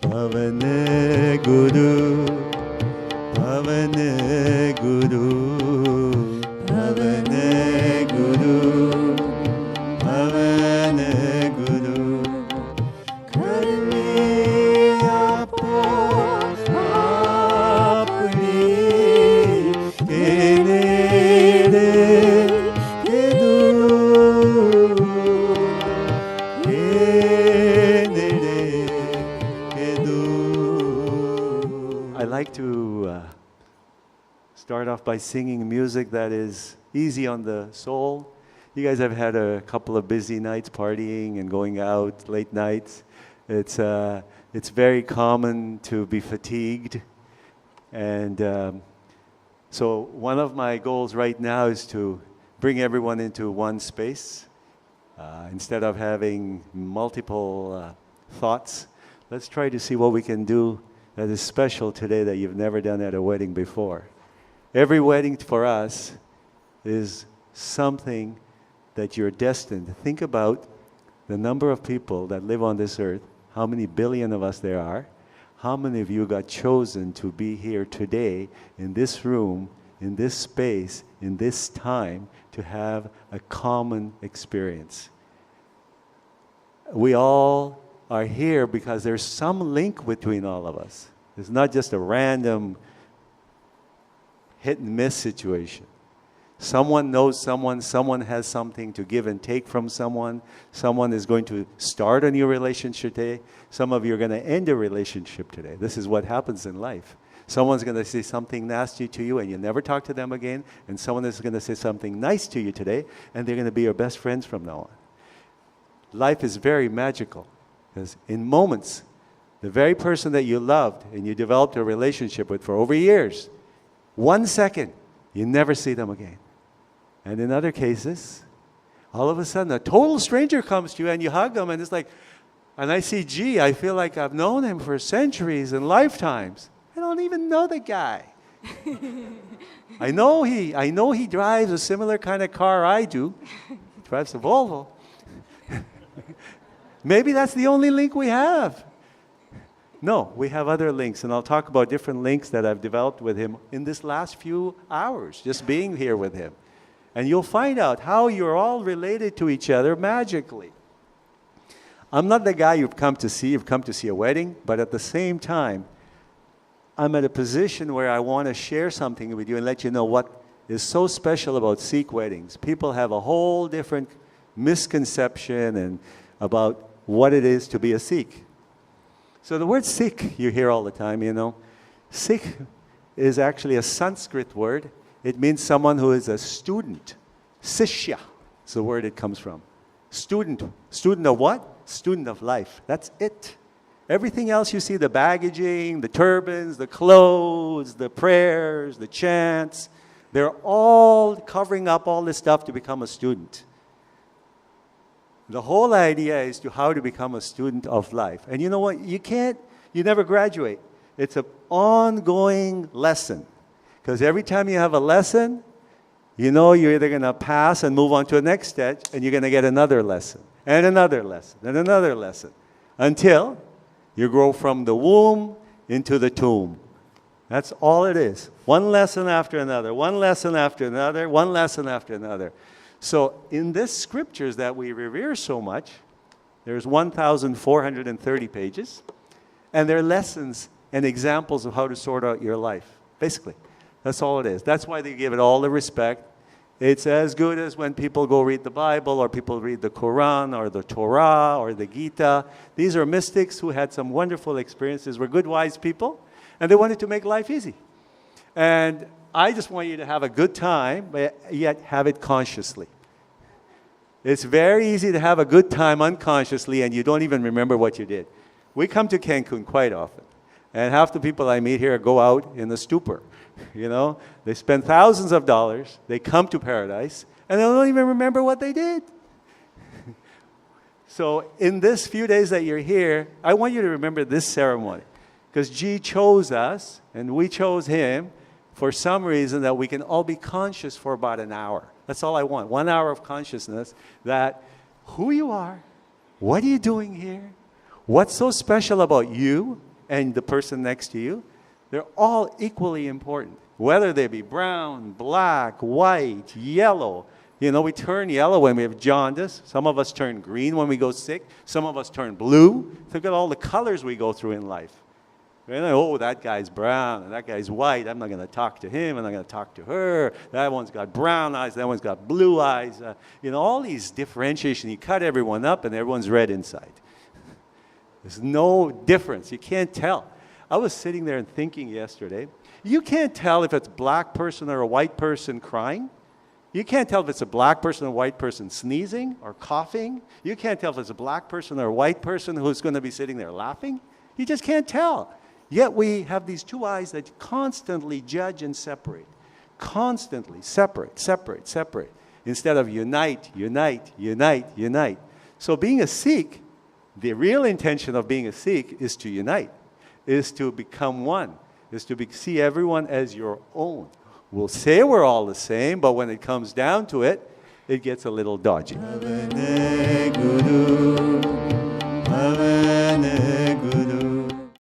Pavan Guru, Pavan Guru, Pavan Guru, Pavan Guru. Karmi apo apni ke nere ke dur, ke nere ke dur. I like to start off by singing music that is easy on the soul. You guys have had a couple of busy nights partying and going out late nights. It's very common to be fatigued. And so one of my goals right now is to bring everyone into one space. Instead of having multiple thoughts, let's try to see what we can do that is special today that you've never done at a wedding before. Every wedding for us is something that you're destined. Think about the number of people that live on this earth, how many billion of us there are, how many of you got chosen to be here today in this room, in this space, in this time, to have a common experience. We all are here because there's some link between all of us. It's not just a random hit and miss situation. Someone knows someone, someone has something to give and take from someone, someone is going to start a new relationship today, some of you are going to end a relationship today. This is what happens in life. Someone's going to say something nasty to you and you never talk to them again, and someone is going to say something nice to you today, and they're going to be your best friends from now on. Life is very magical, because in moments, the very person that you loved and you developed a relationship with for over years, 1 second, you never see them again. And in other cases, all of a sudden, a total stranger comes to you and you hug them, and it's like, and I see, gee, I feel like I've known him for centuries and lifetimes. I don't even know the guy. I know he drives a similar kind of car I do. He drives a Volvo. Maybe that's the only link we have. No, we have other links, and I'll talk about different links that I've developed with him in this last few hours, just being here with him. And you'll find out how you're all related to each other magically. I'm not the guy you've come to see a wedding, but at the same time, I'm at a position where I want to share something with you and let you know what is so special about Sikh weddings. People have a whole different misconception and about what it is to be a Sikh. So the word Sikh you hear all the time, you know. Sikh is actually a Sanskrit word. It means someone who is a student. Sishya is the word it comes from. Student. Student of what? Student of life. That's it. Everything else you see, the baggaging, the turbans, the clothes, the prayers, the chants, they're all covering up all this stuff to become a student. The whole idea is to how to become a student of life. And you know what? You never graduate. It's an ongoing lesson. Because every time you have a lesson, you know you're either going to pass and move on to the next stage, and you're going to get another lesson, and another lesson, and another lesson, until you grow from the womb into the tomb. That's all it is. One lesson after another, one lesson after another, one lesson after another. So in this scriptures that we revere so much, there's 1,430 pages, and they're lessons and examples of how to sort out your life, basically. That's all it is. That's why they give it all the respect. It's as good as when people go read the Bible, or people read the Quran, or the Torah, or the Gita. These are mystics who had some wonderful experiences, were good, wise people, and they wanted to make life easy. And I just want you to have a good time, but yet have it consciously. It's very easy to have a good time unconsciously, and you don't even remember what you did. We come to Cancun quite often, and half the people I meet here go out in a stupor. You know, they spend thousands of dollars, they come to paradise, and they don't even remember what they did. So in this few days that you're here, I want you to remember this ceremony, because G chose us, and we chose him, for some reason that we can all be conscious for about an hour. That's all I want. 1 hour of consciousness that who you are, what are you doing here, what's so special about you and the person next to you, they're all equally important. Whether they be brown, black, white, yellow. You know, we turn yellow when we have jaundice. Some of us turn green when we go sick. Some of us turn blue. Look at all the colors we go through in life. And, oh, that guy's brown and that guy's white. I'm not going to talk to him. I'm not going to talk to her. That one's got brown eyes. That one's got blue eyes. You know, all these differentiation. You cut everyone up and everyone's red inside. There's no difference. You can't tell. I was sitting there and thinking yesterday, you can't tell if it's a black person or a white person crying. You can't tell if it's a black person or a white person sneezing or coughing. You can't tell if it's a black person or a white person who's going to be sitting there laughing. You just can't tell. Yet we have these two eyes that constantly judge and separate. Constantly separate, separate, separate. Instead of unite, unite, unite, unite. So being a Sikh, the real intention of being a Sikh is to unite, is to become one, is to see everyone as your own. We'll say we're all the same, but when it comes down to it, it gets a little dodgy.